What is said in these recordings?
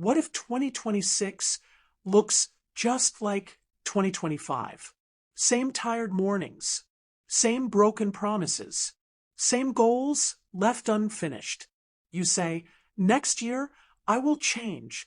What if 2026 looks just like 2025? Same tired mornings, same broken promises, same goals left unfinished. You say, next year I will change.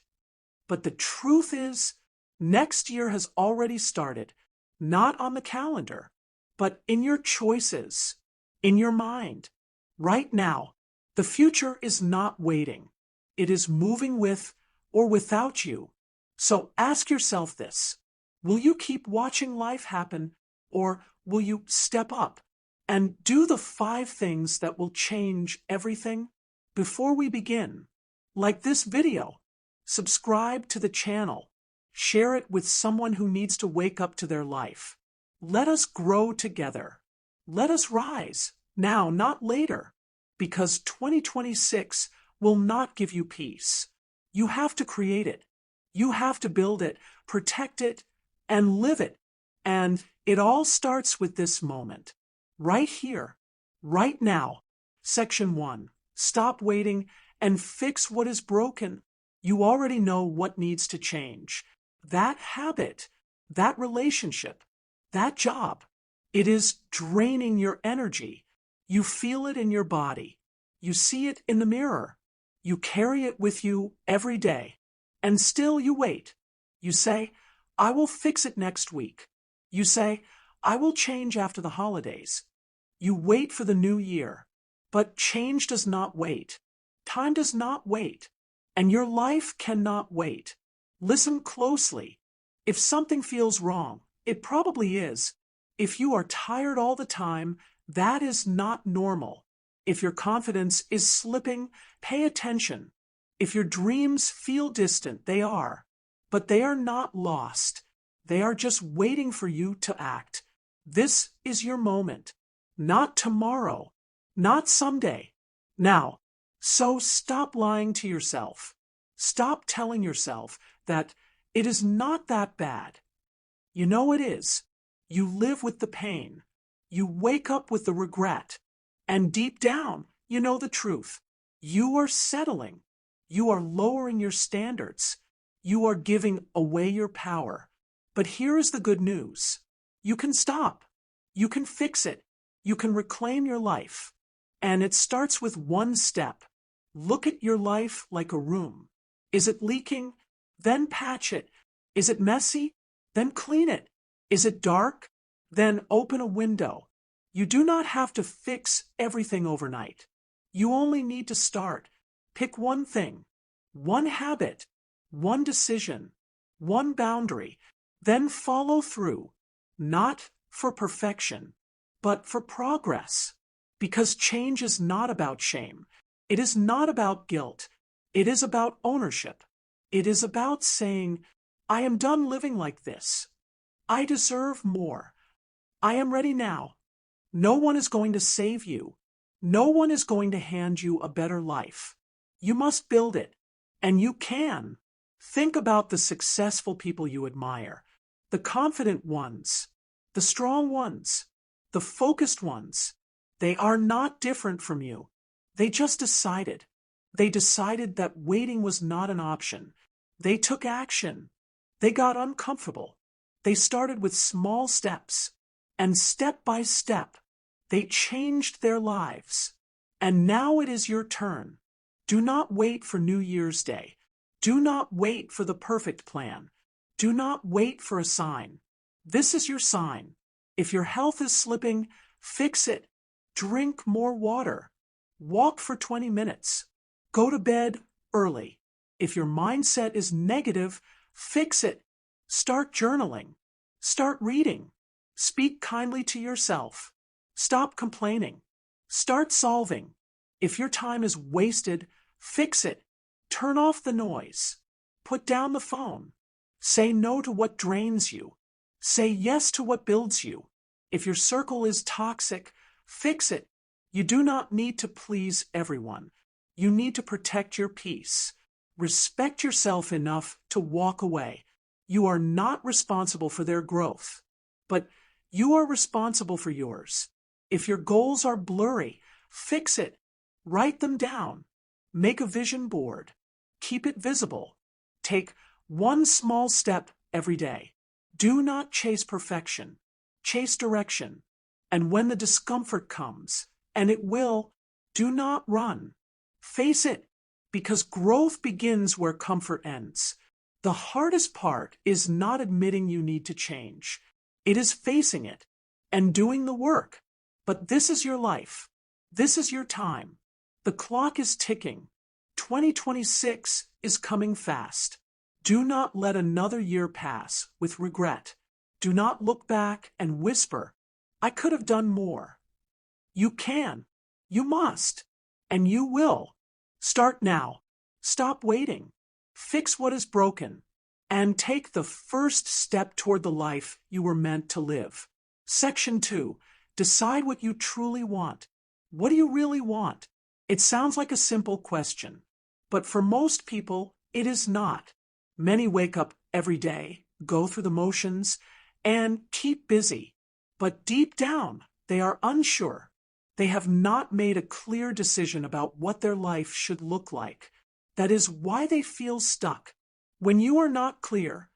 But the truth is, next year has already started, not on the calendar, but in your choices, in your mind. Right now, the future is not waiting. It is moving with or without you. So ask yourself this: will you keep watching life happen, or will you step up and do the 5 things that will change everything? Before we begin, like this video, subscribe to the channel, share it with someone who needs to wake up to their life. Let us grow together. Let us rise, now, not later, because 2026 will not give you peace. You have to create it. You have to build it, protect it, and live it. And it all starts with this moment, right here, right now. Section 1. Stop waiting and fix what is broken. You already know what needs to change. That habit, that relationship, that job. It is draining your energy. You feel it in your body. You see it in the mirror. You carry it with you every day. And still you wait. You say, I will fix it next week. You say, I will change after the holidays. You wait for the new year. But change does not wait. Time does not wait. And your life cannot wait. Listen closely. If something feels wrong, it probably is. If you are tired all the time, that is not normal. If your confidence is slipping, pay attention. If your dreams feel distant, they are. But they are not lost. They are just waiting for you to act. This is your moment. Not tomorrow. Not someday. Now. So stop lying to yourself. Stop telling yourself that it is not that bad. You know it is. You live with the pain. You wake up with the regret. And deep down, you know the truth. You are settling. You are lowering your standards. You are giving away your power. But here is the good news. You can stop. You can fix it. You can reclaim your life. And it starts with one step. Look at your life like a room. Is it leaking? Then patch it. Is it messy? Then clean it. Is it dark? Then open a window. You do not have to fix everything overnight. You only need to start. Pick one thing, one habit, one decision, one boundary, then follow through, not for perfection, but for progress. Because change is not about shame. It is not about guilt. It is about ownership. It is about saying, I am done living like this. I deserve more. I am ready now. No one is going to save you. No one is going to hand you a better life. You must build it, and you can. Think about the successful people you admire, the confident ones, the strong ones, the focused ones. They are not different from you. They just decided. They decided that waiting was not an option. They took action. They got uncomfortable. They started with small steps, and step by step, they changed their lives. And now it is your turn. Do not wait for New Year's Day. Do not wait for the perfect plan. Do not wait for a sign. This is your sign. If your health is slipping, fix it. Drink more water. Walk for 20 minutes. Go to bed early. If your mindset is negative, fix it. Start journaling. Start reading. Speak kindly to yourself. Stop complaining. Start solving. If your time is wasted, fix it. Turn off the noise. Put down the phone. Say no to what drains you. Say yes to what builds you. If your circle is toxic, fix it. You do not need to please everyone. You need to protect your peace. Respect yourself enough to walk away. You are not responsible for their growth, but you are responsible for yours. If your goals are blurry, fix it. Write them down. Make a vision board. Keep it visible. Take one small step every day. Do not chase perfection. Chase direction. And when the discomfort comes, and it will, do not run. Face it, because growth begins where comfort ends. The hardest part is not admitting you need to change. It is facing it and doing the work. But this is your life. This is your time. The clock is ticking. 2026 is coming fast. Do not let another year pass with regret. Do not look back and whisper, I could have done more. You can. You must. And you will. Start now. Stop waiting. Fix what is broken. And take the first step toward the life you were meant to live. Section 2. Decide what you truly want. What do you really want? It sounds like a simple question, but for most people, it is not. Many wake up every day, go through the motions, and keep busy. But deep down, they are unsure. They have not made a clear decision about what their life should look like. That is why they feel stuck. When you are not clear,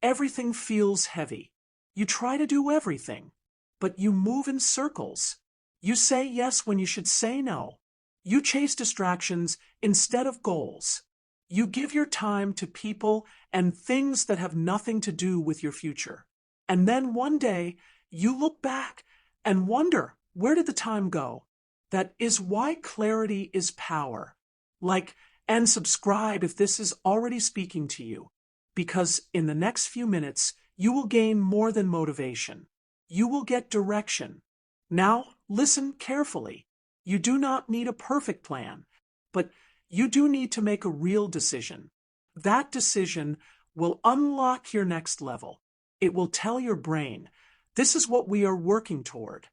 everything feels heavy. You try to do everything, but you move in circles. You say yes when you should say no. You chase distractions instead of goals. You give your time to people and things that have nothing to do with your future. And then one day, you look back and wonder, where did the time go? That is why clarity is power. Like, and subscribe if this is already speaking to you. Because in the next few minutes, you will gain more than motivation. You will get direction. Now, listen carefully. You do not need a perfect plan, but you do need to make a real decision. That decision will unlock your next level. It will tell your brain, this is what we are working toward.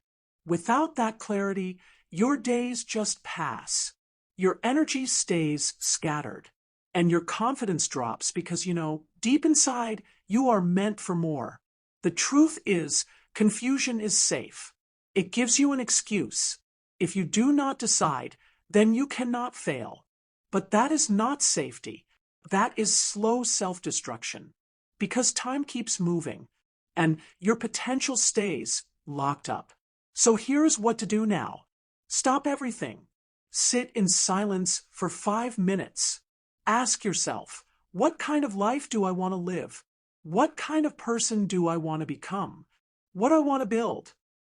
Without that clarity, your days just pass. Your energy stays scattered, and your confidence drops because, deep inside, you are meant for more. The truth is, confusion is safe. It gives you an excuse. If you do not decide, then you cannot fail. But that is not safety. That is slow self-destruction. Because time keeps moving, and your potential stays locked up. So here's what to do now. Stop everything. Sit in silence for 5 minutes. Ask yourself, what kind of life do I want to live? What kind of person do I want to become? What do I want to build?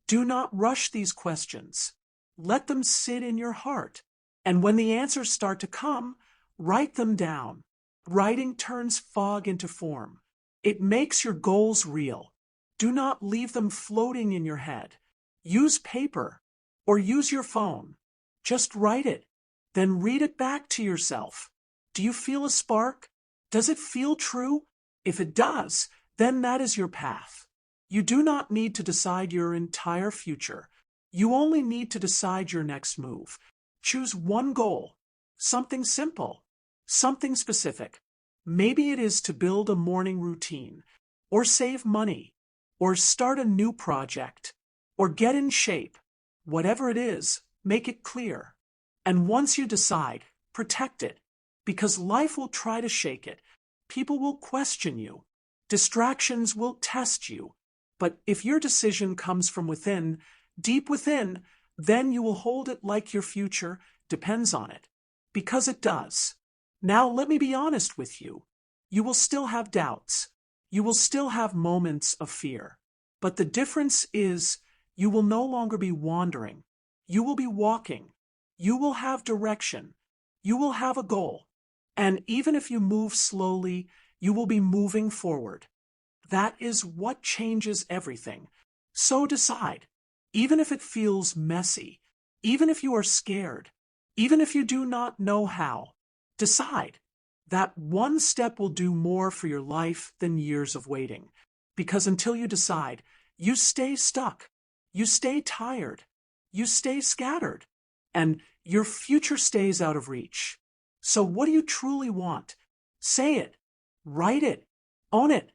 Do not rush these questions. Let them sit in your heart. And when the answers start to come, write them down. Writing turns fog into form. It makes your goals real. Do not leave them floating in your head. Use paper or use your phone. Just write it. Then read it back to yourself. Do you feel a spark? Does it feel true? If it does, then that is your path. You do not need to decide your entire future. You only need to decide your next move. Choose one goal, something simple, something specific. Maybe it is to build a morning routine, or save money, or start a new project, or get in shape. Whatever it is, make it clear. And once you decide, protect it, because life will try to shake it. People will question you. Distractions will test you. But if your decision comes from within, deep within, then you will hold it like your future depends on it. Because it does. Now let me be honest with you. You will still have doubts. You will still have moments of fear. But the difference is you will no longer be wandering. You will be walking. You will have direction. You will have a goal. And even if you move slowly, you will be moving forward. That is what changes everything. So decide. Even if it feels messy, even if you are scared, even if you do not know how, decide. That one step will do more for your life than years of waiting. Because until you decide, you stay stuck, you stay tired, you stay scattered, and your future stays out of reach. So what do you truly want? Say it, write it, own it,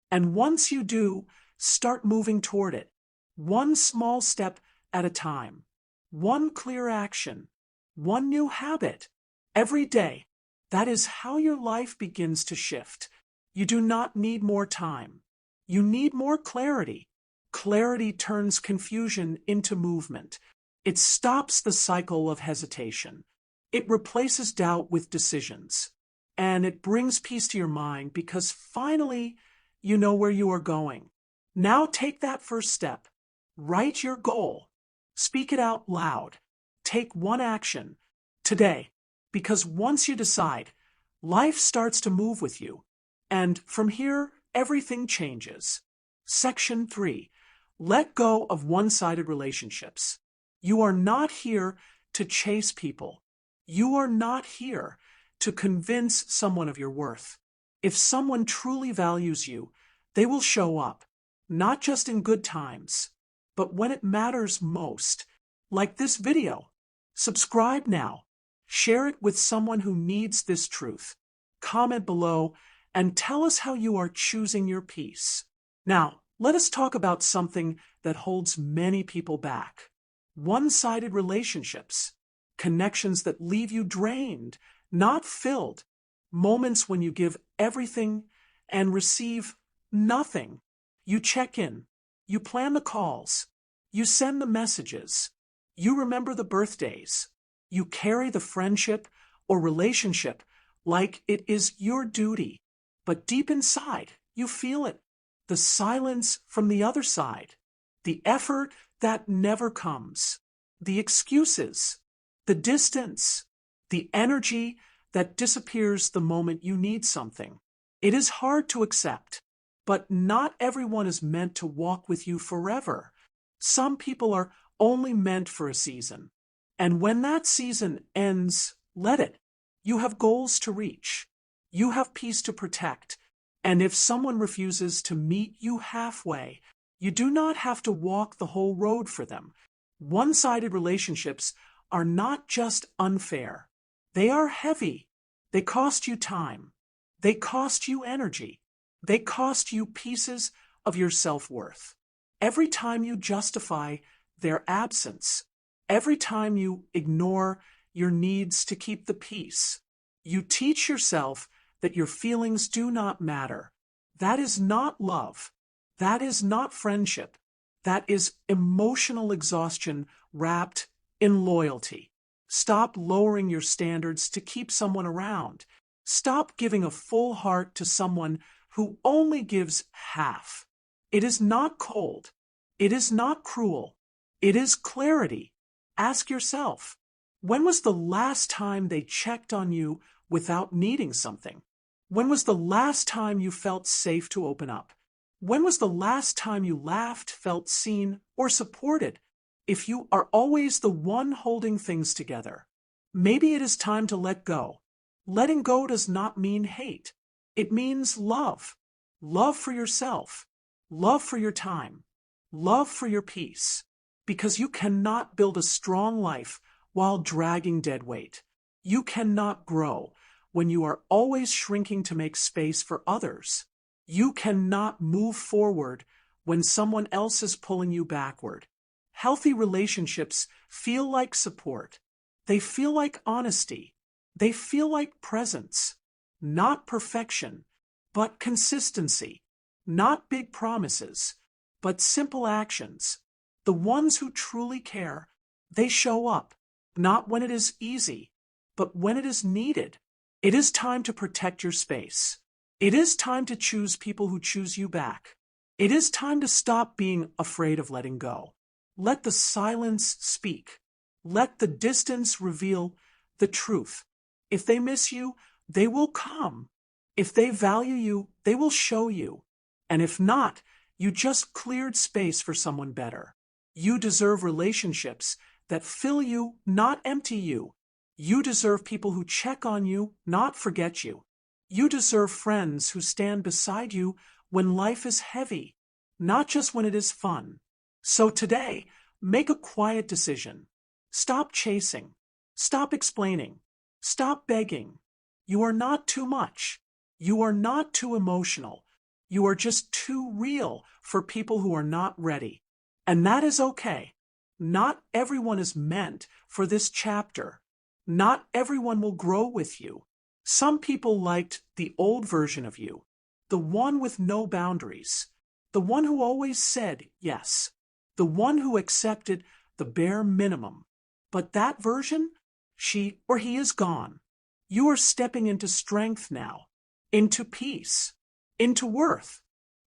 and once you do, start moving toward it. One small step at a time. One clear action. One new habit. Every day. That is how your life begins to shift. You do not need more time. You need more clarity. Clarity turns confusion into movement. It stops the cycle of hesitation. It replaces doubt with decisions. And it brings peace to your mind because finally you know where you are going. Now take that first step. Write your goal. Speak it out loud. Take one action today, because once you decide, life starts to move with you. And from here, everything changes. Section 3. Let go of one-sided relationships. You are not here to chase people. You are not here to convince someone of your worth. If someone truly values you, they will show up, not just in good times, but when it matters most. Like this video. Subscribe now. Share it with someone who needs this truth. Comment below and tell us how you are choosing your peace. Now, let us talk about something that holds many people back. One-sided relationships. Connections that leave you drained, not filled. Moments when you give everything and receive nothing. You check in. You plan the calls. You send the messages. You remember the birthdays. You carry the friendship or relationship like it is your duty. But deep inside, you feel it. The silence from the other side. The effort that never comes. The excuses. The distance. The energy that disappears the moment you need something. It is hard to accept, but not everyone is meant to walk with you forever. Some people are only meant for a season. And when that season ends, let it. You have goals to reach. You have peace to protect. And if someone refuses to meet you halfway, you do not have to walk the whole road for them. One-sided relationships are not just unfair. They are heavy. They cost you time. They cost you energy. They cost you pieces of your self-worth. Every time you justify their absence, every time you ignore your needs to keep the peace, you teach yourself that your feelings do not matter. That is not love. That is not friendship. That is emotional exhaustion wrapped in loyalty. Stop lowering your standards to keep someone around. Stop giving a full heart to someone who only gives half. It is not cold. It is not cruel. It is clarity. Ask yourself, when was the last time they checked on you without needing something? When was the last time you felt safe to open up? When was the last time you laughed, felt seen, or supported? If you are always the one holding things together, maybe it is time to let go. Letting go does not mean hate. It means love. Love for yourself. Love for your time. Love for your peace. Because you cannot build a strong life while dragging dead weight. You cannot grow when you are always shrinking to make space for others. You cannot move forward when someone else is pulling you backward. Healthy relationships feel like support. They feel like honesty. They feel like presence. Not perfection, but consistency. Not big promises, but simple actions. The ones who truly care, they show up, not when it is easy, but when it is needed. It is time to protect your space. It is time to choose people who choose you back. It is time to stop being afraid of letting go. Let the silence speak. Let the distance reveal the truth. If they miss you, they will come. If they value you, they will show you. And if not, you just cleared space for someone better. You deserve relationships that fill you, not empty you. You deserve people who check on you, not forget you. You deserve friends who stand beside you when life is heavy, not just when it is fun. So today, make a quiet decision. Stop chasing. Stop explaining. Stop begging. You are not too much. You are not too emotional. You are just too real for people who are not ready. And that is okay. Not everyone is meant for this chapter. Not everyone will grow with you. Some people liked the old version of you, the one with no boundaries, the one who always said yes, the one who accepted the bare minimum. But that version, she or he is gone. You are stepping into strength now, into peace, into worth.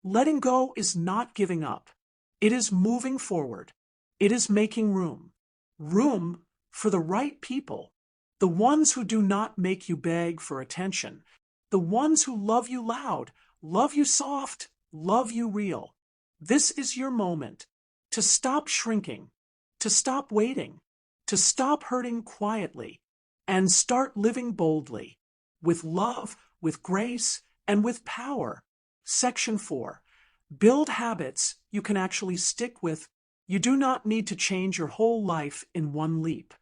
Letting go is not giving up. It is moving forward. It is making room. Room for the right people. The ones who do not make you beg for attention. The ones who love you loud, love you soft, love you real. This is your moment to stop shrinking, to stop waiting, to stop hurting quietly, and start living boldly, with love, with grace, and with power. Section 4. Build habits you can actually stick with. You do not need to change your whole life in one leap.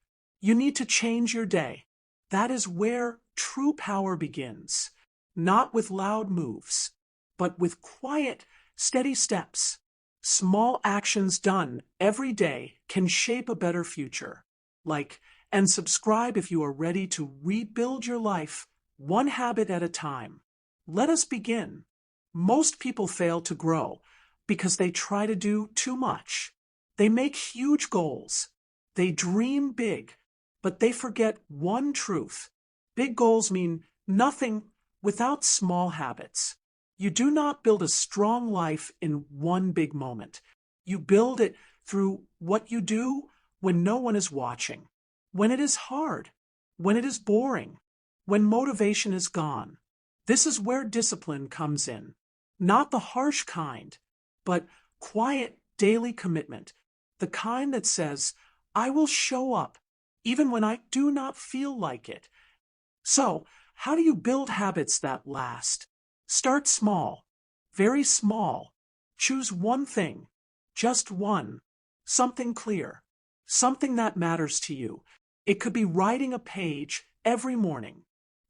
You need to change your day. That is where true power begins. Not with loud moves, but with quiet, steady steps. Small actions done every day can shape a better future. Like and subscribe if you are ready to rebuild your life one habit at a time. Let us begin. Most people fail to grow because they try to do too much. They make huge goals. They dream big, but they forget one truth. Big goals mean nothing without small habits. You do not build a strong life in one big moment. You build it through what you do when no one is watching, when it is hard, when it is boring, when motivation is gone. This is where discipline comes in. Not the harsh kind, but quiet daily commitment. The kind that says, I will show up even when I do not feel like it. So, how do you build habits that last? Start small, very small. Choose one thing, just one, something clear, something that matters to you. It could be writing a page every morning,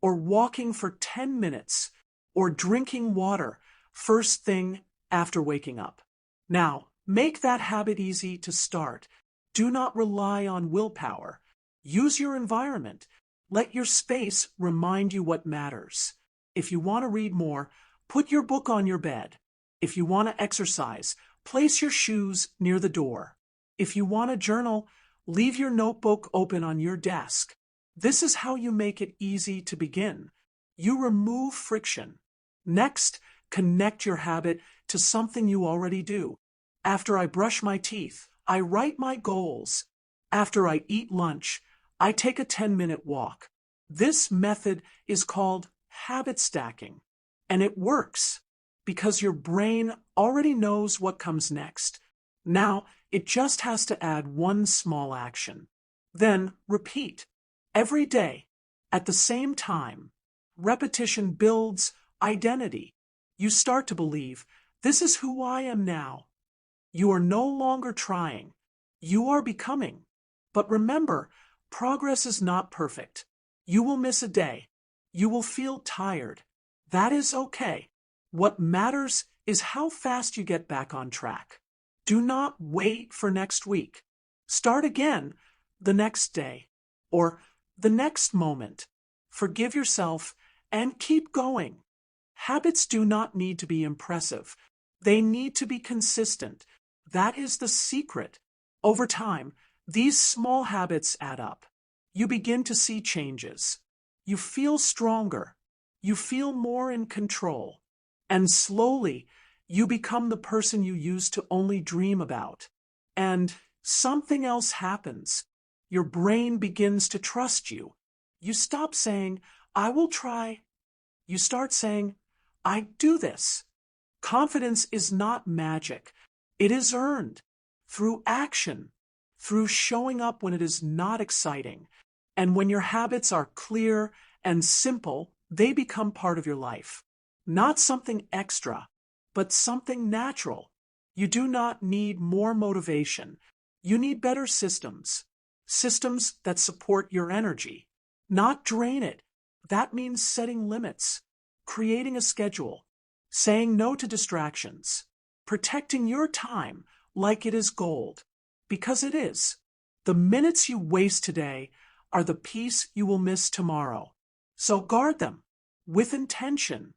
or walking for 10 minutes, or drinking water first thing after waking up. Now, make that habit easy to start. Do not rely on willpower. Use your environment. Let your space remind you what matters. If you want to read more, put your book on your bed. If you want to exercise, place your shoes near the door. If you want to journal, leave your notebook open on your desk. This is how you make it easy to begin. You remove friction. Next, connect your habit to something you already do. After I brush my teeth, I write my goals. After I eat lunch, I take a 10-minute walk. This method is called habit stacking, and it works because your brain already knows what comes next. Now, it just has to add one small action. Then repeat every day at the same time. Repetition builds identity. You start to believe, this is who I am now. You are no longer trying. You are becoming. But remember, progress is not perfect. You will miss a day. You will feel tired. That is okay. What matters is how fast you get back on track. Do not wait for next week. Start again the next day or the next moment. Forgive yourself and keep going. Habits do not need to be impressive. They need to be consistent. That is the secret. Over time, these small habits add up. You begin to see changes. You feel stronger. You feel more in control. And slowly, you become the person you used to only dream about. And something else happens. Your brain begins to trust you. You stop saying, I will try. You start saying, I do this. Confidence is not magic. It is earned through action, through showing up when it is not exciting. And when your habits are clear and simple, they become part of your life. Not something extra, but something natural. You do not need more motivation. You need better systems. Systems that support your energy, not drain it. That means setting limits, creating a schedule, saying no to distractions, protecting your time like it is gold, because it is. The minutes you waste today are the peace you will miss tomorrow. So guard them with intention.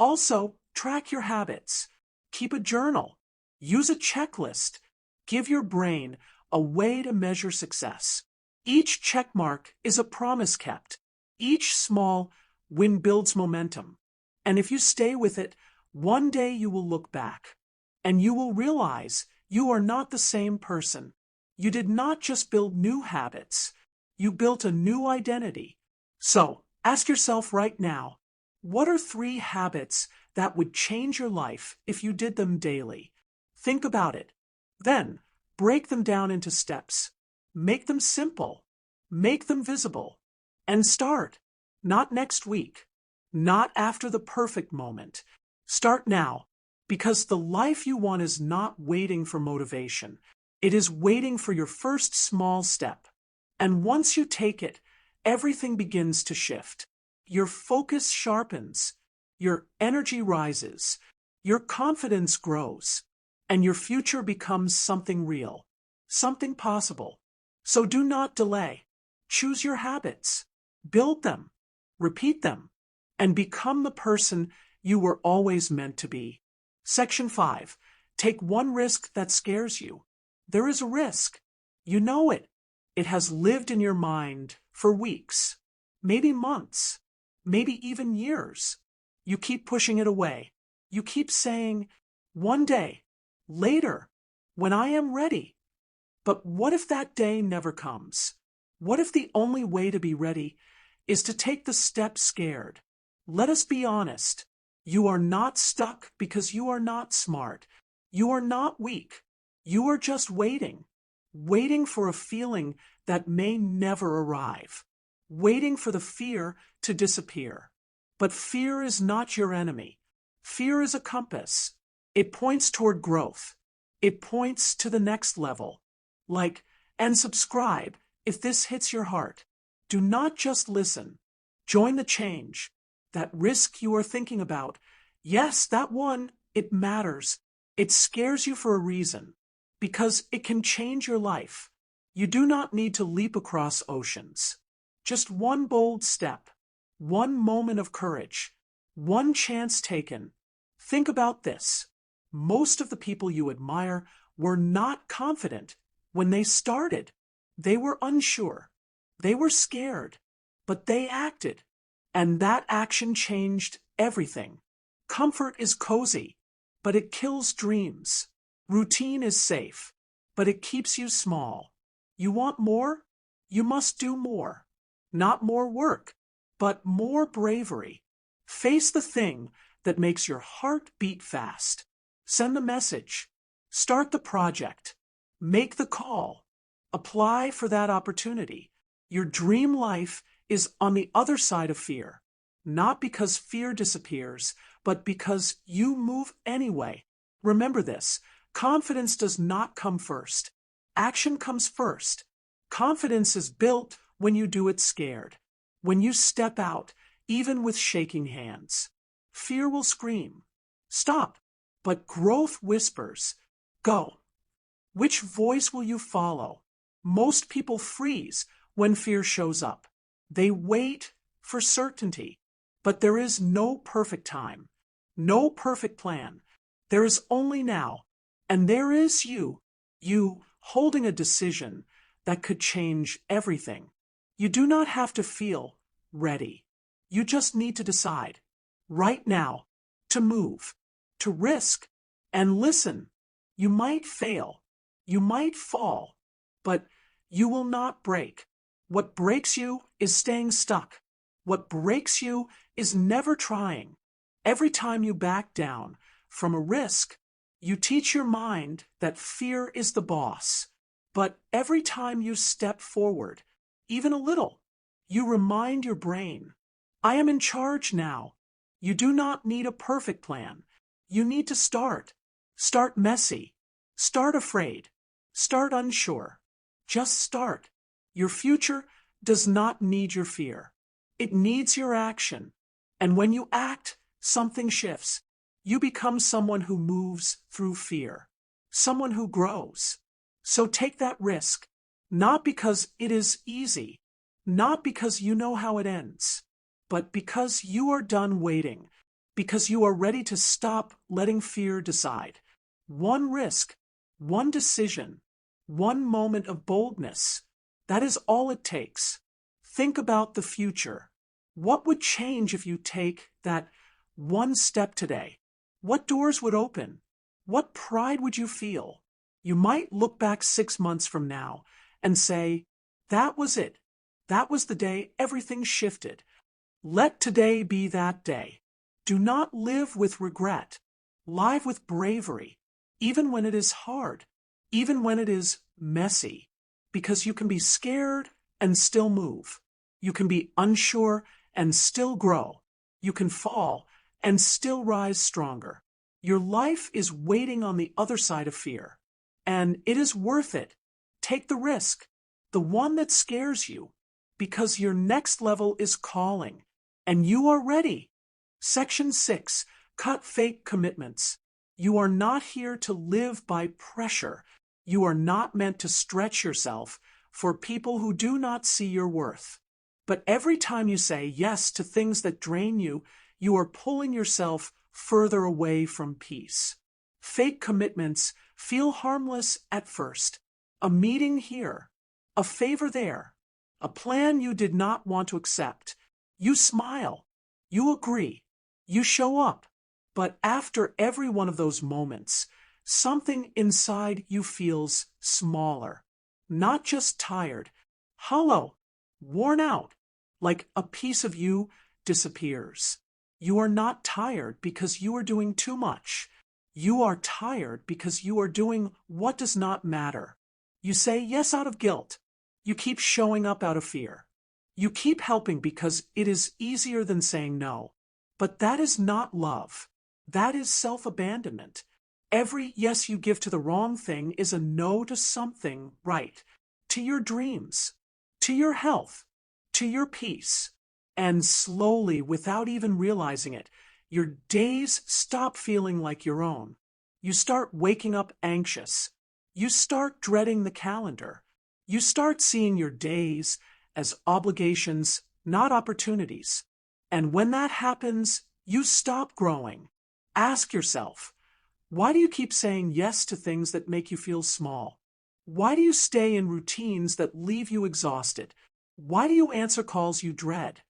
Also, track your habits. Keep a journal. Use a checklist. Give your brain a way to measure success. Each check mark is a promise kept. Each small win builds momentum. And if you stay with it, one day you will look back and you will realize you are not the same person. You did not just build new habits, you built a new identity. So, ask yourself right now, what are 3 habits that would change your life if you did them daily? Think about it. Then, break them down into steps. Make them simple. Make them visible. And start. Not next week. Not after the perfect moment. Start now, because the life you want is not waiting for motivation. It is waiting for your first small step. And once you take it, everything begins to shift. Your focus sharpens, your energy rises, your confidence grows, and your future becomes something real, something possible. So do not delay. Choose your habits, build them, repeat them, and become the person you were always meant to be. Section 5. Take one risk that scares you. There is a risk. You know it. It has lived in your mind for weeks, maybe months, maybe even years. You keep pushing it away. You keep saying, one day, later, when I am ready. But what if that day never comes? What if the only way to be ready is to take the step scared? Let us be honest. You are not stuck because you are not smart. You are not weak. You are just waiting. Waiting for a feeling that may never arrive. Waiting for the fear to disappear. But fear is not your enemy. Fear is a compass. It points toward growth. It points to the next level. Like, and subscribe if this hits your heart. Do not just listen. Join the change. That risk you are thinking about. Yes, that one, it matters. It scares you for a reason. Because it can change your life. You do not need to leap across oceans. Just one bold step. One moment of courage. One chance taken. Think about this. Most of the people you admire were not confident when they started. They were unsure. They were scared. But they acted. And that action changed everything. Comfort is cozy, but it kills dreams. Routine is safe, but it keeps you small. You want more? You must do more. Not more work, but more bravery. Face the thing that makes your heart beat fast. Send the message. Start the project. Make the call. Apply for that opportunity. Your dream life is on the other side of fear. Not because fear disappears, but because you move anyway. Remember this. Confidence does not come first. Action comes first. Confidence is built when you do it scared. When you step out, even with shaking hands. Fear will scream, stop, but growth whispers, go. Which voice will you follow? Most people freeze when fear shows up. They wait for certainty. But there is no perfect time, no perfect plan. There is only now. And there is you holding a decision that could change everything. You do not have to feel ready. You just need to decide, right now, to move, to risk, and listen. You might fail, you might fall, but you will not break. What breaks you is staying stuck. What breaks you is never trying. Every time you back down from a risk, you teach your mind that fear is the boss. But every time you step forward, even a little, you remind your brain, I am in charge now. You do not need a perfect plan. You need to start. Start messy. Start afraid. Start unsure. Just start. Your future does not need your fear. It needs your action. And when you act, something shifts. You become someone who moves through fear. Someone who grows. So take that risk. Not because it is easy. Not because you know how it ends. but because you are done waiting, because you are ready to stop letting fear decide. One risk, one decision, one moment of boldness. That is all it takes. Think about the future. What would change if you take that one step today? What doors would open? What pride would you feel? You might look back 6 months from now and say, that was it. That was the day everything shifted. Let today be that day. Do not live with regret. Live with bravery, even when it is hard, even when it is messy, because you can be scared and still move. You can be unsure and still grow. You can fall and still rise stronger. Your life is waiting on the other side of fear, and it is worth it. Take the risk, the one that scares you, because your next level is calling, and you are ready. Section 6. Cut fake commitments. You are not here to live by pressure. You are not meant to stretch yourself for people who do not see your worth. But every time you say yes to things that drain you, you are pulling yourself further away from peace. Fake commitments feel harmless at first. A meeting here, a favor there, a plan you did not want to accept. You smile, you agree, you show up. But after every one of those moments, something inside you feels smaller. Not just tired, hollow, worn out, like a piece of you disappears. You are not tired because you are doing too much. You are tired because you are doing what does not matter. You say yes out of guilt. You keep showing up out of fear. You keep helping because it is easier than saying no. But that is not love. That is self-abandonment. Every yes you give to the wrong thing is a no to something right, to your dreams, to your health, to your peace. And slowly, without even realizing it, your days stop feeling like your own. You start waking up anxious. You start dreading the calendar. You start seeing your days as obligations, not opportunities. And when that happens, you stop growing. Ask yourself, why do you keep saying yes to things that make you feel small? Why do you stay in routines that leave you exhausted? Why do you answer calls you dread?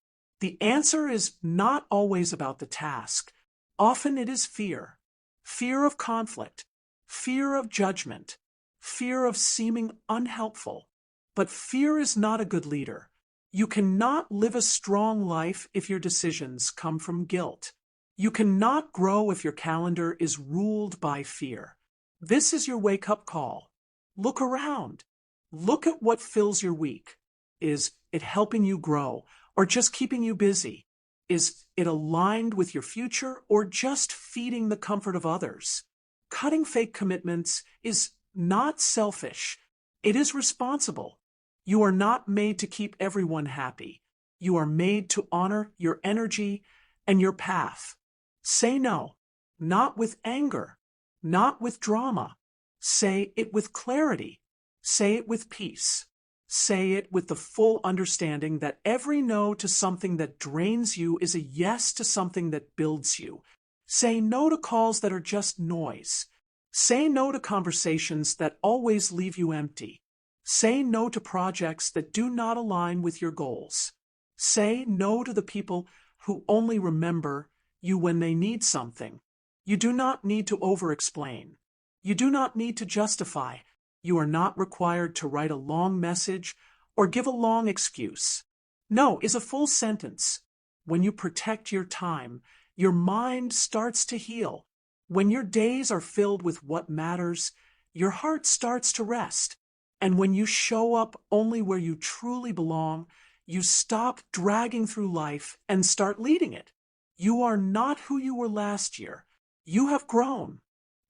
The answer is not always about the task. Often it is fear. Fear of conflict, fear of judgment, fear of seeming unhelpful. But fear is not a good leader. You cannot live a strong life if your decisions come from guilt. You cannot grow if your calendar is ruled by fear. This is your wake-up call. Look around. Look at what fills your week. Is it helping you grow or just keeping you busy? Is it aligned with your future or just feeding the comfort of others? Cutting fake commitments is not selfish. It is responsible. You are not made to keep everyone happy. You are made to honor your energy and your path. Say no, not with anger, not with drama. Say it with clarity. Say it with peace. Say it with the full understanding that every no to something that drains you is a yes to something that builds you. Say no to calls that are just noise. Say no to conversations that always leave you empty. Say no to projects that do not align with your goals. Say no to the people who only remember you when they need something. You do not need to over-explain. You do not need to justify. You are not required to write a long message or give a long excuse. No is a full sentence. When you protect your time, your mind starts to heal. When your days are filled with what matters, your heart starts to rest. And when you show up only where you truly belong, you stop dragging through life and start leading it. You are not who you were last year. You have grown.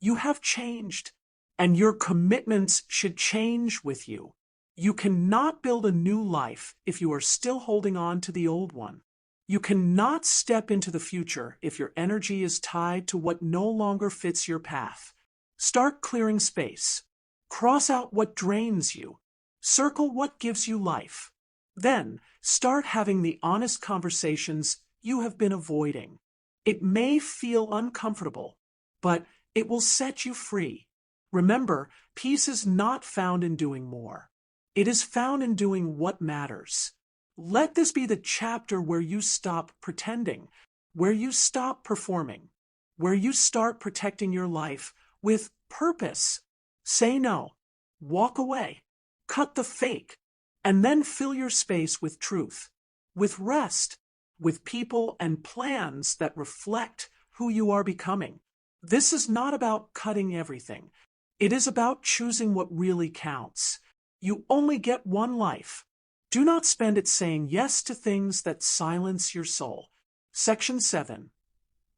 You have changed. And your commitments should change with you. You cannot build a new life if you are still holding on to the old one. You cannot step into the future if your energy is tied to what no longer fits your path. Start clearing space. Cross out what drains you. Circle what gives you life. Then, start having the honest conversations you have been avoiding. It may feel uncomfortable, but it will set you free. Remember, peace is not found in doing more. It is found in doing what matters. Let this be the chapter where you stop pretending, where you stop performing, where you start protecting your life with purpose. Say no, walk away, cut the fake, and then fill your space with truth, with rest, with people and plans that reflect who you are becoming. This is not about cutting everything. It is about choosing what really counts. You only get one life. Do not spend it saying yes to things that silence your soul. Section 7.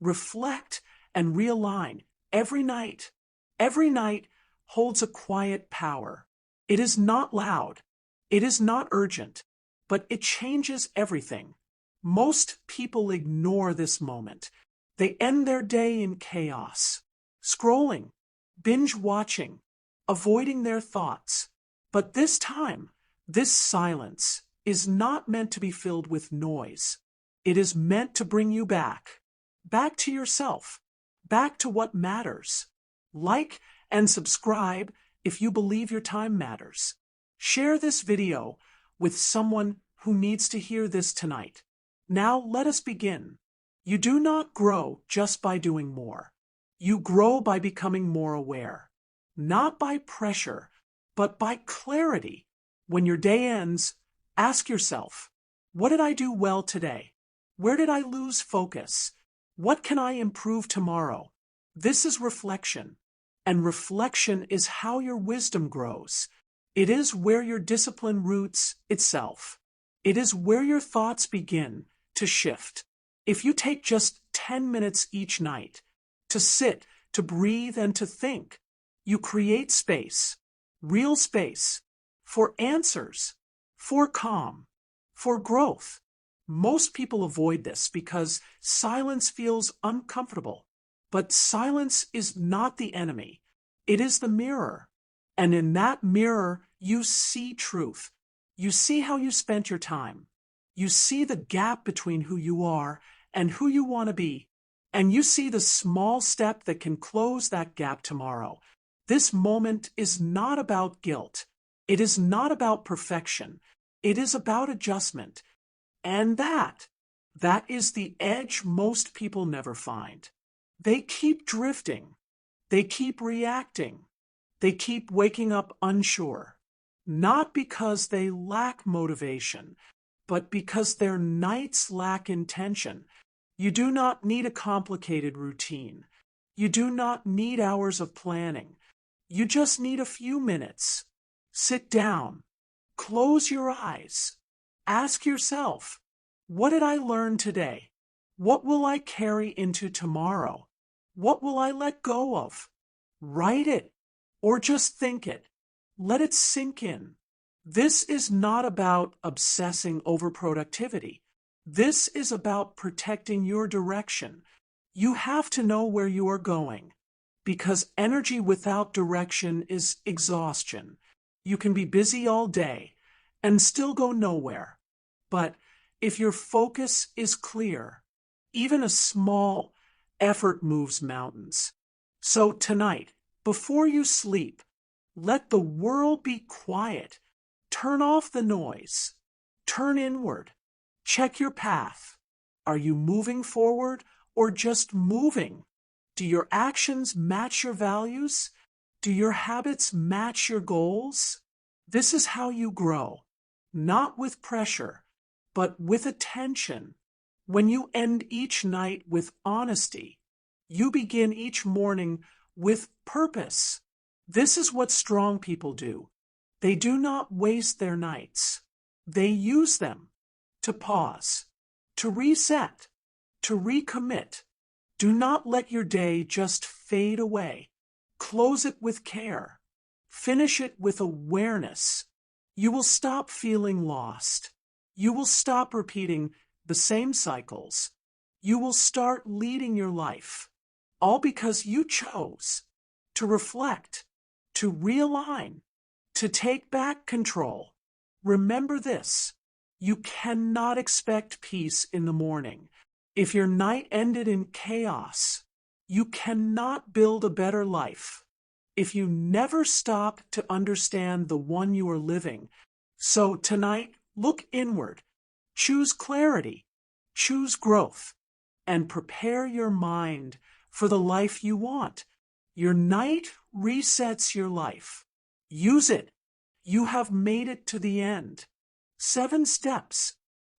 Reflect and realign every night. Every night holds a quiet power. It is not loud. It is not urgent, but it changes everything. Most people ignore this moment. They end their day in chaos, scrolling, binge-watching, avoiding their thoughts. But this time, this silence is not meant to be filled with noise. It is meant to bring you back to yourself, back to what matters. Like and subscribe if you believe your time matters. Share this video with someone who needs to hear this tonight. Now let us begin. You do not grow just by doing more. You grow by becoming more aware. Not by pressure, but by clarity. When your day ends, ask yourself, what did I do well today? Where did I lose focus? What can I improve tomorrow? This is reflection, and reflection is how your wisdom grows. It is where your discipline roots itself. It is where your thoughts begin to shift. If you take just 10 minutes each night to sit, to breathe, and to think, you create space, real space, for answers, for calm, for growth. Most people avoid this because silence feels uncomfortable. But silence is not the enemy. It is the mirror. And in that mirror, you see truth. You see how you spent your time. You see the gap between who you are and who you want to be. And you see the small step that can close that gap tomorrow. This moment is not about guilt. It is not about perfection. It is about adjustment. And that is the edge most people never find. They keep drifting. They keep reacting. They keep waking up unsure. Not because they lack motivation, but because their nights lack intention. You do not need a complicated routine. You do not need hours of planning. You just need a few minutes. Sit down. Close your eyes. Ask yourself, what did I learn today? What will I carry into tomorrow? What will I let go of? Write it, or just think it. Let it sink in. This is not about obsessing over productivity. This is about protecting your direction. You have to know where you are going, because energy without direction is exhaustion. You can be busy all day and still go nowhere. But if your focus is clear, even a small effort moves mountains. So tonight, before you sleep, let the world be quiet. Turn off the noise. Turn inward. Check your path. Are you moving forward or just moving? Do your actions match your values? Do your habits match your goals? This is how you grow, not with pressure, but with attention. When you end each night with honesty, you begin each morning with purpose. This is what strong people do. They do not waste their nights. They use them to pause, to reset, to recommit. Do not let your day just fade away. Close it with care. Finish it with awareness. You will stop feeling lost. You will stop repeating the same cycles. You will start leading your life, all because you chose to reflect, to realign, to take back control. Remember this: You cannot expect peace in the morning. If your night ended in chaos, you cannot build a better life. If you never stop to understand the one you are living. So tonight, look inward. Choose clarity. Choose growth. And prepare your mind for the life you want. Your night resets your life. Use it. You have made it to the end. 7 steps.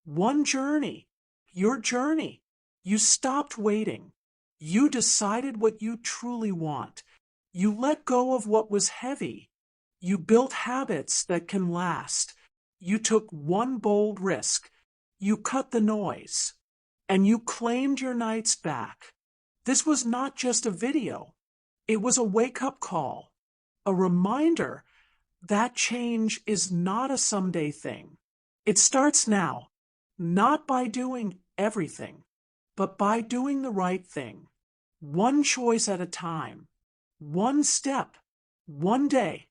One journey. Your journey. You stopped waiting. You decided what you truly want. You let go of what was heavy. You built habits that can last. You took one bold risk. You cut the noise. And you claimed your nights back. This was not just a video. It was a wake-up call. A reminder that change is not a someday thing. It starts now, not by doing everything, but by doing the right thing. One choice at a time. One step. One day.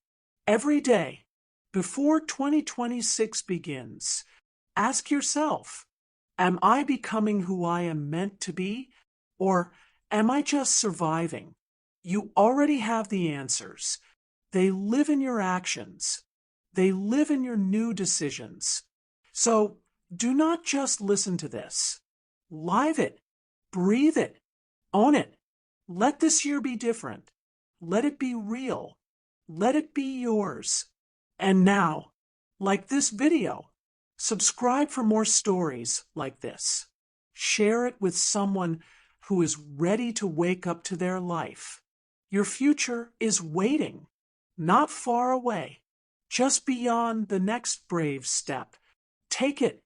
Every day. Before 2026 begins, ask yourself, am I becoming who I am meant to be? Or am I just surviving? You already have the answers. They live in your actions. They live in your new decisions. So do not just listen to this. Live it. Breathe it. Own it. Let this year be different. Let it be real. Let it be yours. And now, like this video, subscribe for more stories like this. Share it with someone who is ready to wake up to their life. Your future is waiting, not far away, just beyond the next brave step. Take it.